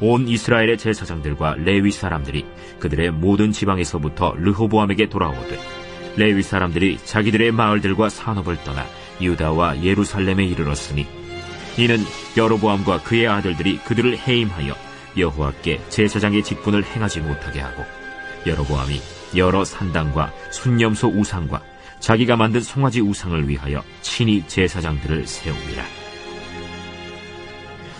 온 이스라엘의 제사장들과 레위 사람들이 그들의 모든 지방에서부터 르호보암에게 돌아오되 레위 사람들이 자기들의 마을들과 산업을 떠나 유다와 예루살렘에 이르렀으니 이는 여로보암과 그의 아들들이 그들을 해임하여 여호와께 제사장의 직분을 행하지 못하게 하고 여로보암이 여러 산당과 순념소 우상과 자기가 만든 송아지 우상을 위하여 친히 제사장들을 세웁니다.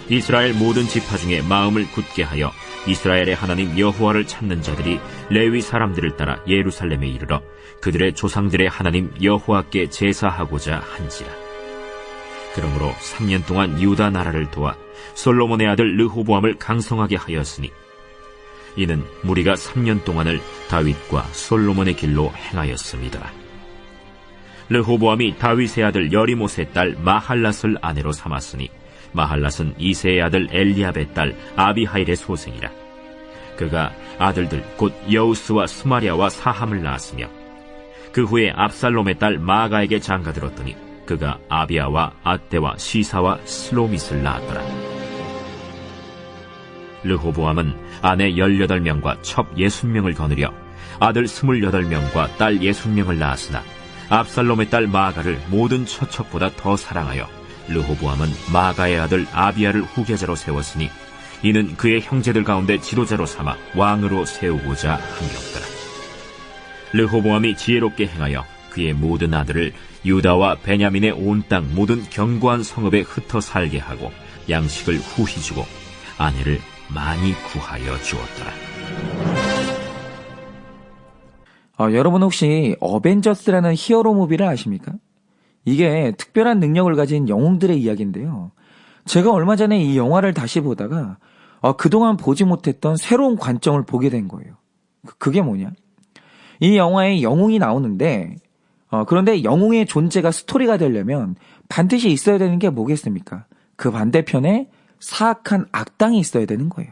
이스라엘 모든 지파 중에 마음을 굳게 하여 이스라엘의 하나님 여호와를 찾는 자들이 레위 사람들을 따라 예루살렘에 이르러 그들의 조상들의 하나님 여호와께 제사하고자 한지라. 그러므로 3년 동안 유다 나라를 도와 솔로몬의 아들 르호보암을 강성하게 하였으니 이는 무리가 3년 동안을 다윗과 솔로몬의 길로 행하였습니다. 르호보암이 다윗의 아들 여리못의 딸 마할랏을 아내로 삼았으니 마할랏은 이새의 아들 엘리압의 딸 아비하일의 소생이라. 그가 아들들 곧 여우스와 스마랴와 사함을 낳았으며 그 후에 압살롬의 딸 마아가에게 장가들었더니 그가 아비아와 아떼와 시사와 슬로밋을 낳았더라. 르호보암은 아내 18명과 첩 60명을 거느려 아들 28명과 딸 60명을 낳았으나 압살롬의 딸 마아가를 모든 처첩보다 더 사랑하여 르호보암은 마아가의 아들 아비아를 후계자로 세웠으니 이는 그의 형제들 가운데 지도자로 삼아 왕으로 세우고자 함이었더라. 르호보암이 지혜롭게 행하여 그의 모든 아들을 유다와 베냐민의 온 땅 모든 견고한 성읍에 흩어 살게 하고 양식을 후히 주고 아내를 많이 구하여 주었더라. 여러분 혹시 어벤져스라는 히어로 무비를 아십니까? 이게 특별한 능력을 가진 영웅들의 이야기인데요. 제가 얼마 전에 이 영화를 다시 보다가 그동안 보지 못했던 새로운 관점을 보게 된 거예요. 그게 뭐냐? 이 영화에 영웅이 나오는데 그런데 영웅의 존재가 스토리가 되려면 반드시 있어야 되는 게 뭐겠습니까? 그 반대편에 사악한 악당이 있어야 되는 거예요.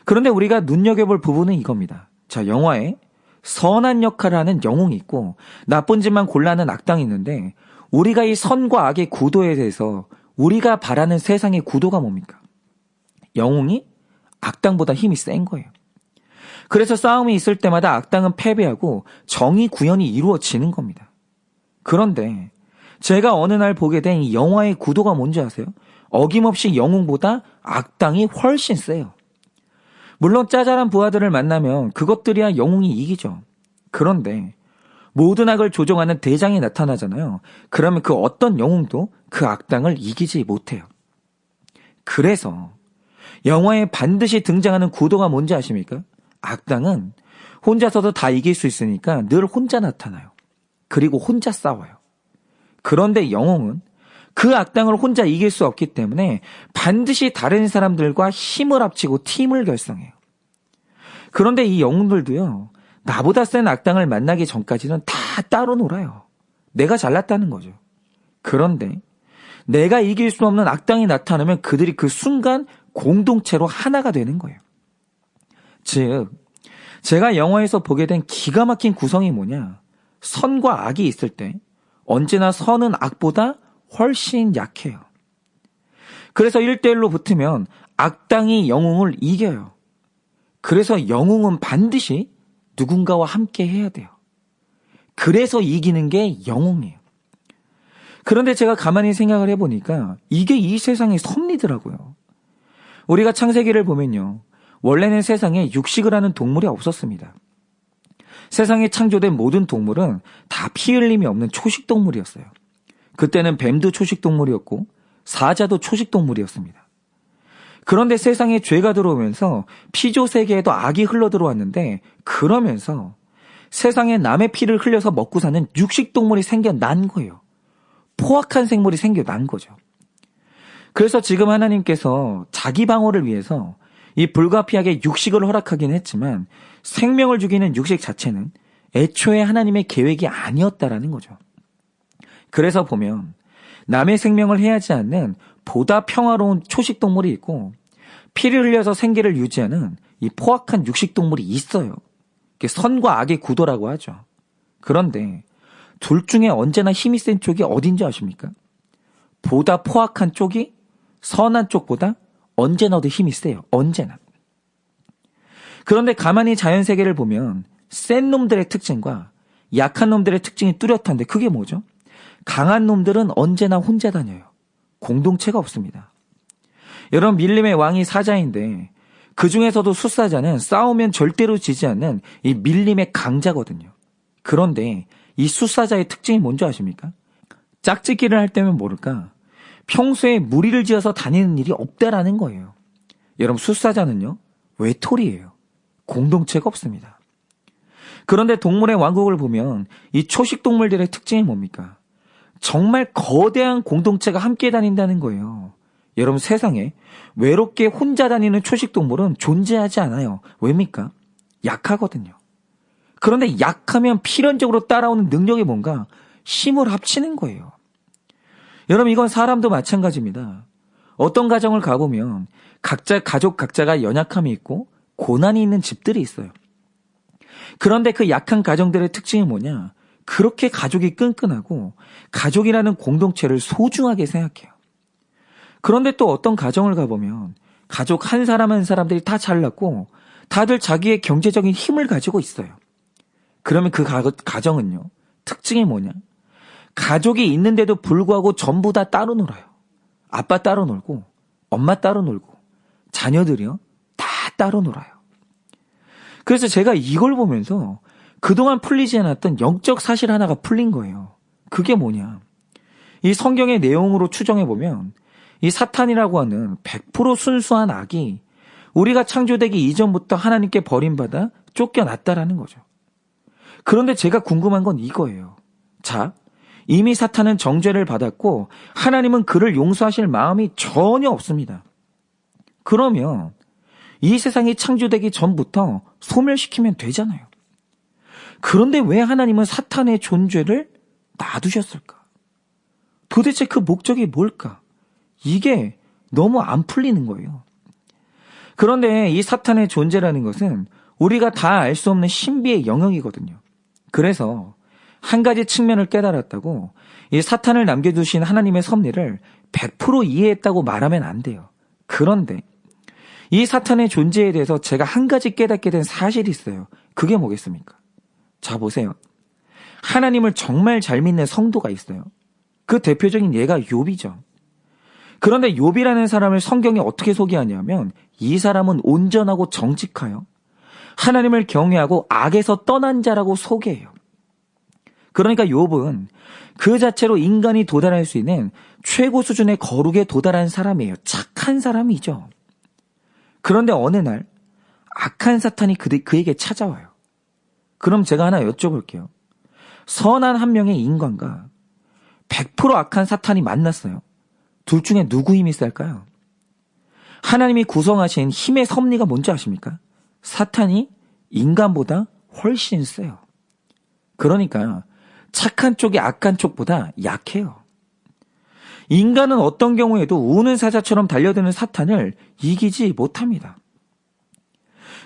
그런데 우리가 눈여겨볼 부분은 이겁니다. 자, 영화에 선한 역할을 하는 영웅이 있고 나쁜 짓만 골라하는 악당이 있는데 우리가 이 선과 악의 구도에 대해서 우리가 바라는 세상의 구도가 뭡니까? 영웅이 악당보다 힘이 센 거예요. 그래서 싸움이 있을 때마다 악당은 패배하고 정의 구현이 이루어지는 겁니다. 그런데 제가 어느 날 보게 된 이 영화의 구도가 뭔지 아세요? 어김없이 영웅보다 악당이 훨씬 세요. 물론 짜잘한 부하들을 만나면 그것들이야 영웅이 이기죠. 그런데 모든 악을 조종하는 대장이 나타나잖아요. 그러면 그 어떤 영웅도 그 악당을 이기지 못해요. 그래서 영화에 반드시 등장하는 구도가 뭔지 아십니까? 악당은 혼자서도 다 이길 수 있으니까 늘 혼자 나타나요. 그리고 혼자 싸워요. 그런데 영웅은 그 악당을 혼자 이길 수 없기 때문에 반드시 다른 사람들과 힘을 합치고 팀을 결성해요. 그런데 이 영웅들도요, 나보다 센 악당을 만나기 전까지는 다 따로 놀아요. 내가 잘났다는 거죠. 그런데 내가 이길 수 없는 악당이 나타나면 그들이 그 순간 공동체로 하나가 되는 거예요. 즉, 제가 영화에서 보게 된 기가 막힌 구성이 뭐냐? 선과 악이 있을 때 언제나 선은 악보다 훨씬 약해요. 그래서 1대1로 붙으면 악당이 영웅을 이겨요. 그래서 영웅은 반드시 누군가와 함께 해야 돼요. 그래서 이기는 게 영웅이에요. 그런데 제가 가만히 생각을 해보니까 이게 이 세상의 섭리더라고요. 우리가 창세기를 보면요. 원래는 세상에 육식을 하는 동물이 없었습니다. 세상에 창조된 모든 동물은 다 피 흘림이 없는 초식동물이었어요. 그때는 뱀도 초식동물이었고 사자도 초식동물이었습니다. 그런데 세상에 죄가 들어오면서 피조 세계에도 악이 흘러들어왔는데 그러면서 세상에 남의 피를 흘려서 먹고 사는 육식동물이 생겨난 거예요. 포악한 생물이 생겨난 거죠. 그래서 지금 하나님께서 자기 방어를 위해서 이 불가피하게 육식을 허락하긴 했지만 생명을 죽이는 육식 자체는 애초에 하나님의 계획이 아니었다라는 거죠. 그래서 보면 남의 생명을 해하지 않는 보다 평화로운 초식동물이 있고 피를 흘려서 생계를 유지하는 이 포악한 육식동물이 있어요. 이게 선과 악의 구도라고 하죠. 그런데 둘 중에 언제나 힘이 센 쪽이 어딘지 아십니까? 보다 포악한 쪽이 선한 쪽보다 언제나 힘이 세요. 언제나. 그런데 가만히 자연세계를 보면 센 놈들의 특징과 약한 놈들의 특징이 뚜렷한데 그게 뭐죠? 강한 놈들은 언제나 혼자 다녀요. 공동체가 없습니다. 여러분, 밀림의 왕이 사자인데 그 중에서도 숫사자는 싸우면 절대로 지지 않는 이 밀림의 강자거든요. 그런데 이 숫사자의 특징이 뭔지 아십니까? 짝짓기를 할 때면 모를까? 평소에 무리를 지어서 다니는 일이 없다라는 거예요. 여러분, 숫사자는요, 외톨이에요. 공동체가 없습니다. 그런데 동물의 왕국을 보면 이 초식 동물들의 특징이 뭡니까? 정말 거대한 공동체가 함께 다닌다는 거예요. 여러분, 세상에 외롭게 혼자 다니는 초식 동물은 존재하지 않아요. 왜입니까? 약하거든요. 그런데 약하면 필연적으로 따라오는 능력이 뭔가? 힘을 합치는 거예요. 여러분, 이건 사람도 마찬가지입니다. 어떤 가정을 가보면 가족 각자가 연약함이 있고 고난이 있는 집들이 있어요. 그런데 그 약한 가정들의 특징이 뭐냐? 그렇게 가족이 끈끈하고 가족이라는 공동체를 소중하게 생각해요. 그런데 또 어떤 가정을 가보면 가족 한 사람 한 사람들이 다 잘났고 다들 자기의 경제적인 힘을 가지고 있어요. 그러면 그 가정은요, 특징이 뭐냐? 가족이 있는데도 불구하고 전부 다 따로 놀아요. 아빠 따로 놀고 엄마 따로 놀고 자녀들이요, 다 따로 놀아요. 그래서 제가 이걸 보면서 그동안 풀리지 않았던 영적 사실 하나가 풀린 거예요. 그게 뭐냐? 이 성경의 내용으로 추정해보면 이 사탄이라고 하는 100% 순수한 악이 우리가 창조되기 이전부터 하나님께 버림받아 쫓겨났다라는 거죠. 그런데 제가 궁금한 건 이거예요. 자, 이미 사탄은 정죄를 받았고 하나님은 그를 용서하실 마음이 전혀 없습니다. 그러면 이 세상이 창조되기 전부터 소멸시키면 되잖아요. 그런데 왜 하나님은 사탄의 존재를 놔두셨을까? 도대체 그 목적이 뭘까? 이게 너무 안 풀리는 거예요. 그런데 이 사탄의 존재라는 것은 우리가 다 알 수 없는 신비의 영역이거든요. 그래서 한 가지 측면을 깨달았다고 이 사탄을 남겨두신 하나님의 섭리를 100% 이해했다고 말하면 안 돼요. 그런데 이 사탄의 존재에 대해서 제가 한 가지 깨닫게 된 사실이 있어요. 그게 뭐겠습니까? 자, 보세요. 하나님을 정말 잘 믿는 성도가 있어요. 그 대표적인 예가 욥이죠. 그런데 욥이라는 사람을 성경이 어떻게 소개하냐면 이 사람은 온전하고 정직하여 하나님을 경외하고 악에서 떠난 자라고 소개해요. 그러니까 욥은 그 자체로 인간이 도달할 수 있는 최고 수준의 거룩에 도달한 사람이에요. 착한 사람이죠. 그런데 어느 날 악한 사탄이 그에게 찾아와요. 그럼 제가 하나 여쭤볼게요. 선한 한 명의 인간과 100% 악한 사탄이 만났어요. 둘 중에 누구 힘이 셀까요? 하나님이 구성하신 힘의 섭리가 뭔지 아십니까? 사탄이 인간보다 훨씬 세요. 그러니까 착한 쪽이 악한 쪽보다 약해요. 인간은 어떤 경우에도 우는 사자처럼 달려드는 사탄을 이기지 못합니다.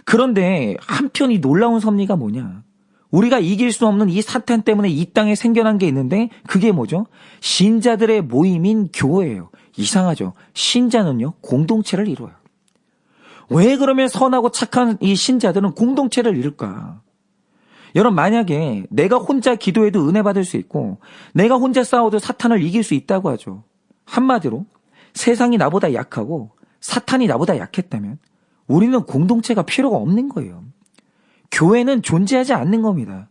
그런데 한편 이 놀라운 섭리가 뭐냐? 우리가 이길 수 없는 이 사탄 때문에 이 땅에 생겨난 게 있는데 그게 뭐죠? 신자들의 모임인 교회예요. 이상하죠? 신자는요, 공동체를 이루어요. 왜 그러면 선하고 착한 이 신자들은 공동체를 이룰까? 여러분, 만약에 내가 혼자 기도해도 은혜 받을 수 있고 내가 혼자 싸워도 사탄을 이길 수 있다고 하죠. 한마디로 세상이 나보다 약하고 사탄이 나보다 약했다면 우리는 공동체가 필요가 없는 거예요. 교회는 존재하지 않는 겁니다.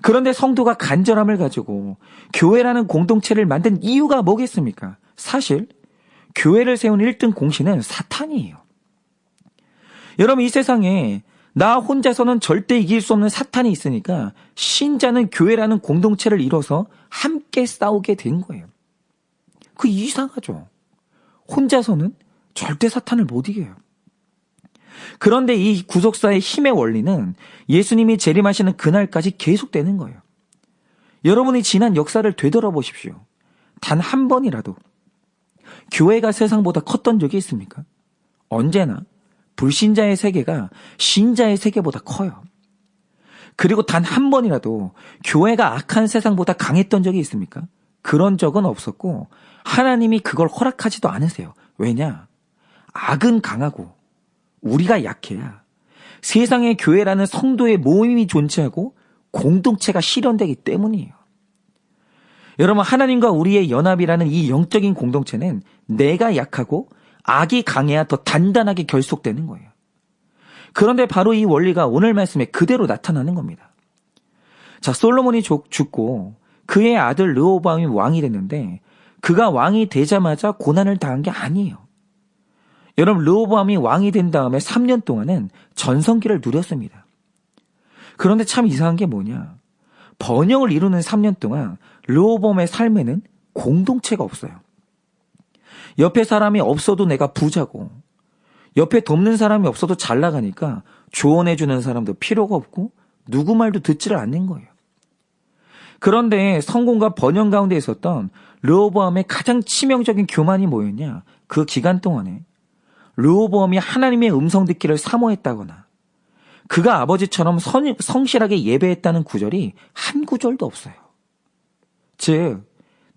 그런데 성도가 간절함을 가지고 교회라는 공동체를 만든 이유가 뭐겠습니까? 사실 교회를 세운 1등 공신은 사탄이에요. 여러분, 이 세상에 나 혼자서는 절대 이길 수 없는 사탄이 있으니까 신자는 교회라는 공동체를 이뤄서 함께 싸우게 된 거예요. 그 이상하죠. 혼자서는 절대 사탄을 못 이겨요. 그런데 이 구속사의 힘의 원리는 예수님이 재림하시는 그날까지 계속되는 거예요. 여러분이 지난 역사를 되돌아보십시오. 단 한 번이라도 교회가 세상보다 컸던 적이 있습니까? 언제나 불신자의 세계가 신자의 세계보다 커요. 그리고 단 한 번이라도 교회가 악한 세상보다 강했던 적이 있습니까? 그런 적은 없었고 하나님이 그걸 허락하지도 않으세요. 왜냐? 악은 강하고 우리가 약해야 세상의 교회라는 성도의 모임이 존재하고 공동체가 실현되기 때문이에요. 여러분, 하나님과 우리의 연합이라는 이 영적인 공동체는 내가 약하고 악이 강해야 더 단단하게 결속되는 거예요. 그런데 바로 이 원리가 오늘 말씀에 그대로 나타나는 겁니다. 자, 솔로몬이 죽고 그의 아들 르호보암이 왕이 됐는데 그가 왕이 되자마자 고난을 당한 게 아니에요. 여러분, 르호보암이 왕이 된 다음에 3년 동안은 전성기를 누렸습니다. 그런데 참 이상한 게 뭐냐? 번영을 이루는 3년 동안 르호보암의 삶에는 공동체가 없어요. 옆에 사람이 없어도 내가 부자고, 옆에 돕는 사람이 없어도 잘 나가니까 조언해주는 사람도 필요가 없고 누구 말도 듣지를 않는 거예요. 그런데 성공과 번영 가운데 있었던 르호보암의 가장 치명적인 교만이 뭐였냐? 그 기간 동안에 르호보암이 하나님의 음성 듣기를 사모했다거나 그가 아버지처럼 성실하게 예배했다는 구절이 한 구절도 없어요. 즉,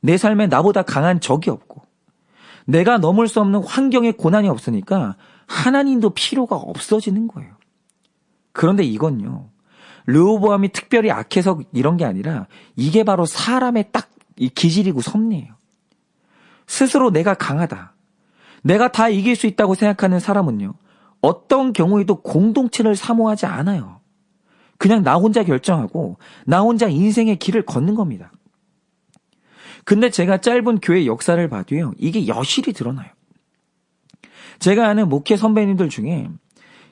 내 삶에 나보다 강한 적이 없고 내가 넘을 수 없는 환경에 고난이 없으니까 하나님도 필요가 없어지는 거예요. 그런데 이건요, 르호보암이 특별히 악해서 이런 게 아니라 이게 바로 사람의 딱 기질이고 섭리예요. 스스로 내가 강하다, 내가 다 이길 수 있다고 생각하는 사람은요, 어떤 경우에도 공동체를 사모하지 않아요. 그냥 나 혼자 결정하고 나 혼자 인생의 길을 걷는 겁니다. 근데 제가 짧은 교회 역사를 봐도요, 이게 여실히 드러나요. 제가 아는 목회 선배님들 중에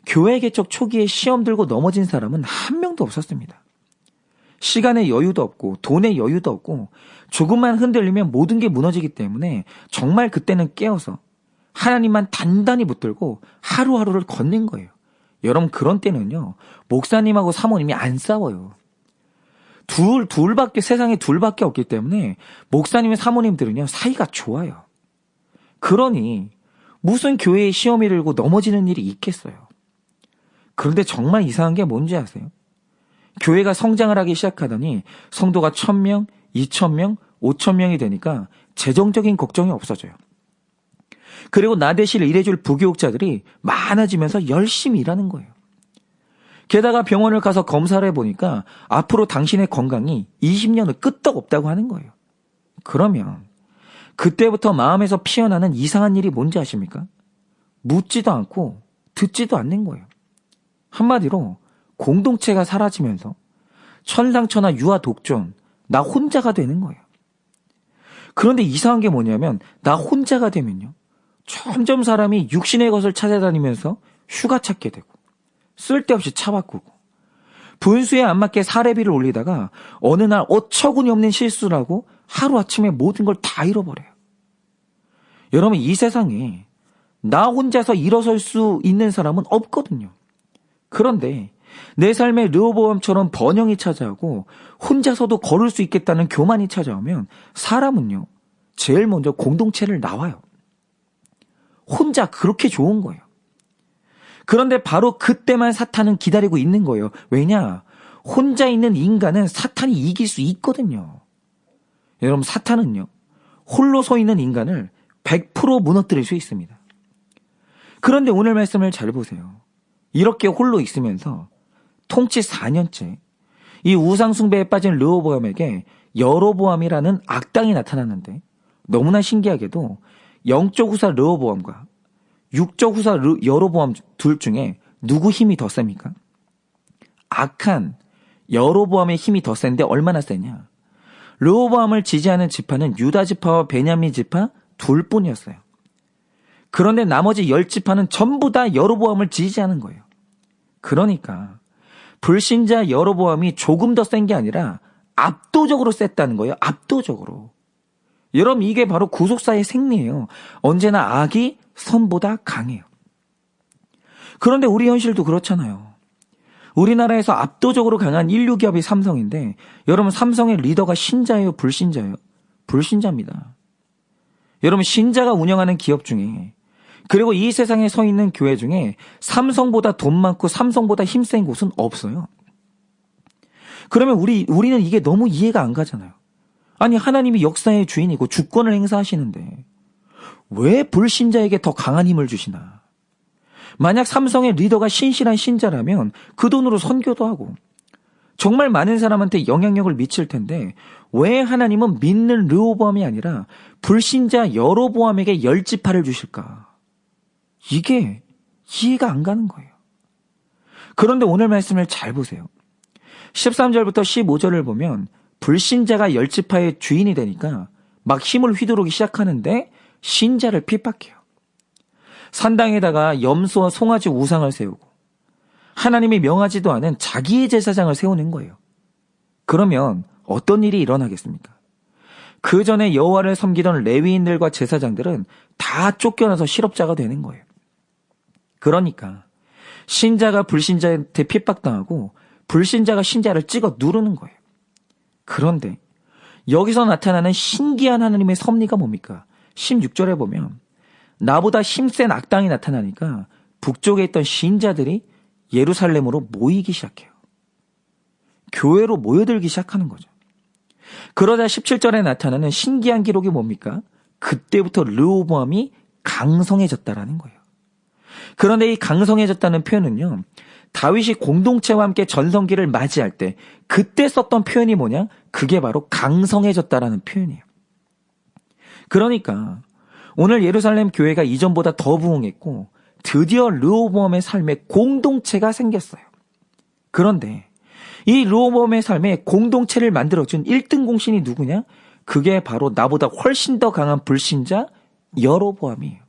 교회 개척 초기에 시험 들고 넘어진 사람은 한 명도 없었습니다. 시간의 여유도 없고 돈의 여유도 없고 조금만 흔들리면 모든 게 무너지기 때문에 정말 그때는 깨어서 하나님만 단단히 붙들고 하루하루를 걷는 거예요. 여러분, 그런 때는요, 목사님하고 사모님이 안 싸워요. 세상에 둘밖에 없기 때문에 목사님의 사모님들은요, 사이가 좋아요. 그러니 무슨 교회에 시험이 들고 넘어지는 일이 있겠어요. 그런데 정말 이상한 게 뭔지 아세요? 교회가 성장을 하기 시작하더니 성도가 1,000명, 2,000명, 5,000명이 되니까 재정적인 걱정이 없어져요. 그리고 나 대신 일해줄 부교육자들이 많아지면서 열심히 일하는 거예요. 게다가 병원을 가서 검사를 해보니까 앞으로 당신의 건강이 20년은 끄떡없다고 하는 거예요. 그러면 그때부터 마음에서 피어나는 이상한 일이 뭔지 아십니까? 묻지도 않고 듣지도 않는 거예요. 한마디로 공동체가 사라지면서 천상천하 유아 독존, 나 혼자가 되는 거예요. 그런데 이상한 게 뭐냐면 나 혼자가 되면요, 점점 사람이 육신의 것을 찾아다니면서 휴가 찾게 되고 쓸데없이 차 바꾸고 분수에 안 맞게 사례비를 올리다가 어느 날 어처구니 없는 실수를 하고 하루아침에 모든 걸 다 잃어버려요. 여러분, 이 세상에 나 혼자서 일어설 수 있는 사람은 없거든요. 그런데 내 삶에 르호보암처럼 번영이 찾아오고 혼자서도 걸을 수 있겠다는 교만이 찾아오면 사람은요, 제일 먼저 공동체를 나와요. 혼자 그렇게 좋은 거예요. 그런데 바로 그때만 사탄은 기다리고 있는 거예요. 왜냐? 혼자 있는 인간은 사탄이 이길 수 있거든요. 여러분, 사탄은요, 홀로 서 있는 인간을 100% 무너뜨릴 수 있습니다. 그런데 오늘 말씀을 잘 보세요. 이렇게 홀로 있으면서 통치 4년째 이 우상숭배에 빠진 르호보암에게 여로보암이라는 악당이 나타났는데 너무나 신기하게도 영적 후사 르호보암과 육적 후사 여로보암 둘 중에 누구 힘이 더 셉니까? 악한 여로보암의 힘이 더 센데 얼마나 세냐? 르호보암을 지지하는 지파는 유다 지파와 베냐민 지파 둘뿐이었어요. 그런데 나머지 10지파는 전부 다 여로보암을 지지하는 거예요. 그러니까 불신자 여로보암이 조금 더 센 게 아니라 압도적으로 셌다는 거예요. 압도적으로. 여러분, 이게 바로 구속사의 생리예요. 언제나 악이 선보다 강해요. 그런데 우리 현실도 그렇잖아요. 우리나라에서 압도적으로 강한 인류 기업이 삼성인데 여러분, 삼성의 리더가 신자예요, 불신자예요? 불신자입니다. 여러분, 신자가 운영하는 기업 중에, 그리고 이 세상에 서 있는 교회 중에 삼성보다 돈 많고 삼성보다 힘센 곳은 없어요. 그러면 우리는 이게 너무 이해가 안 가잖아요. 아니, 하나님이 역사의 주인이고 주권을 행사하시는데 왜 불신자에게 더 강한 힘을 주시나? 만약 삼성의 리더가 신실한 신자라면 그 돈으로 선교도 하고 정말 많은 사람한테 영향력을 미칠 텐데 왜 하나님은 믿는 르호보암이 아니라 불신자 여로보암에게 10지파를 주실까? 이게 이해가 안 가는 거예요. 그런데 오늘 말씀을 잘 보세요. 13절부터 15절을 보면 불신자가 10지파의 주인이 되니까 막 힘을 휘두르기 시작하는데 신자를 핍박해요. 산당에다가 염소와 송아지 우상을 세우고 하나님이 명하지도 않은 자기의 제사장을 세우는 거예요. 그러면 어떤 일이 일어나겠습니까? 그 전에 여호와를 섬기던 레위인들과 제사장들은 다 쫓겨나서 실업자가 되는 거예요. 그러니까 신자가 불신자한테 핍박당하고 불신자가 신자를 찍어 누르는 거예요. 그런데 여기서 나타나는 신기한 하나님의 섭리가 뭡니까? 16절에 보면 나보다 힘센 악당이 나타나니까 북쪽에 있던 신자들이 예루살렘으로 모이기 시작해요. 교회로 모여들기 시작하는 거죠. 그러자 17절에 나타나는 신기한 기록이 뭡니까? 그때부터 르호보암이 강성해졌다라는 거예요. 그런데 이 강성해졌다는 표현은요, 다윗이 공동체와 함께 전성기를 맞이할 때 그때 썼던 표현이 뭐냐? 그게 바로 강성해졌다라는 표현이에요. 그러니까 오늘 예루살렘 교회가 이전보다 더 부흥했고 드디어 르호보암의 삶에 공동체가 생겼어요. 그런데 이 르호보암의 삶에 공동체를 만들어준 1등 공신이 누구냐? 그게 바로 나보다 훨씬 더 강한 불신자 여로보암이에요.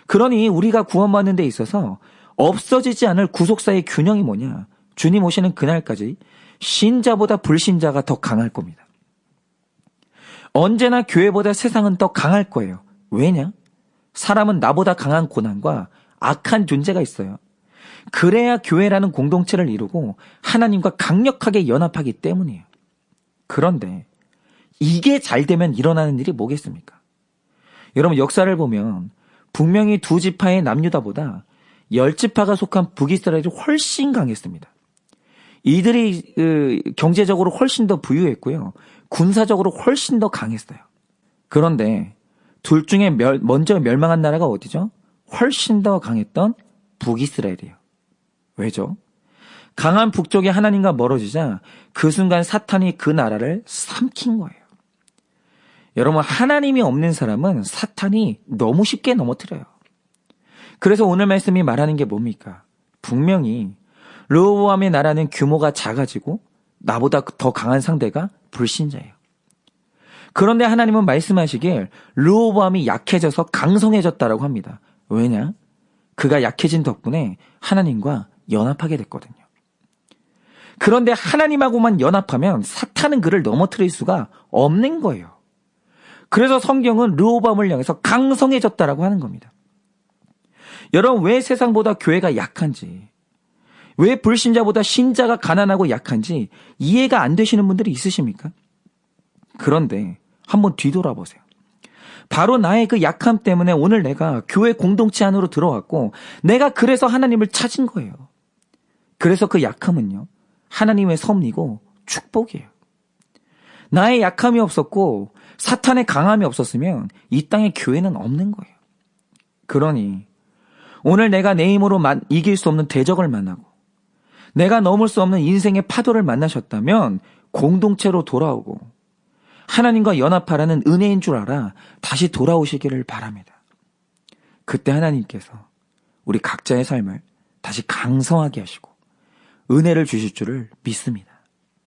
그러니 우리가 구원받는 데 있어서 없어지지 않을 구속사의 균형이 뭐냐? 주님 오시는 그날까지 신자보다 불신자가 더 강할 겁니다. 언제나 교회보다 세상은 더 강할 거예요. 왜냐? 사람은 나보다 강한 고난과 악한 존재가 있어요. 그래야 교회라는 공동체를 이루고 하나님과 강력하게 연합하기 때문이에요. 그런데 이게 잘 되면 일어나는 일이 뭐겠습니까? 여러분 역사를 보면 분명히 2지파의 남유다보다 10지파가 속한 북이스라엘이 훨씬 강했습니다. 이들이 경제적으로 훨씬 더 부유했고요. 군사적으로 훨씬 더 강했어요. 그런데 둘 중에 먼저 멸망한 나라가 어디죠? 훨씬 더 강했던 북이스라엘이에요. 왜죠? 강한 북쪽이 하나님과 멀어지자 그 순간 사탄이 그 나라를 삼킨 거예요. 여러분 하나님이 없는 사람은 사탄이 너무 쉽게 넘어뜨려요. 그래서 오늘 말씀이 말하는 게 뭡니까? 분명히 르호보암의 나라는 규모가 작아지고 나보다 더 강한 상대가 불신자예요. 그런데 하나님은 말씀하시길 르호보암이 약해져서 강성해졌다라고 합니다. 왜냐? 그가 약해진 덕분에 하나님과 연합하게 됐거든요. 그런데 하나님하고만 연합하면 사탄은 그를 넘어뜨릴 수가 없는 거예요. 그래서 성경은 르호보암을 향해서 강성해졌다라고 하는 겁니다. 여러분 왜 세상보다 교회가 약한지, 왜 불신자보다 신자가 가난하고 약한지 이해가 안 되시는 분들이 있으십니까? 그런데 한번 뒤돌아보세요. 바로 나의 그 약함 때문에 오늘 내가 교회 공동체 안으로 들어왔고 내가 그래서 하나님을 찾은 거예요. 그래서 그 약함은요, 하나님의 섭리고 축복이에요. 나의 약함이 없었고 사탄의 강함이 없었으면 이 땅에 교회는 없는 거예요. 그러니 오늘 내가 내 힘으로 이길 수 없는 대적을 만나고 내가 넘을 수 없는 인생의 파도를 만나셨다면 공동체로 돌아오고 하나님과 연합하라는 은혜인 줄 알아 다시 돌아오시기를 바랍니다. 그때 하나님께서 우리 각자의 삶을 다시 강성하게 하시고 은혜를 주실 줄을 믿습니다.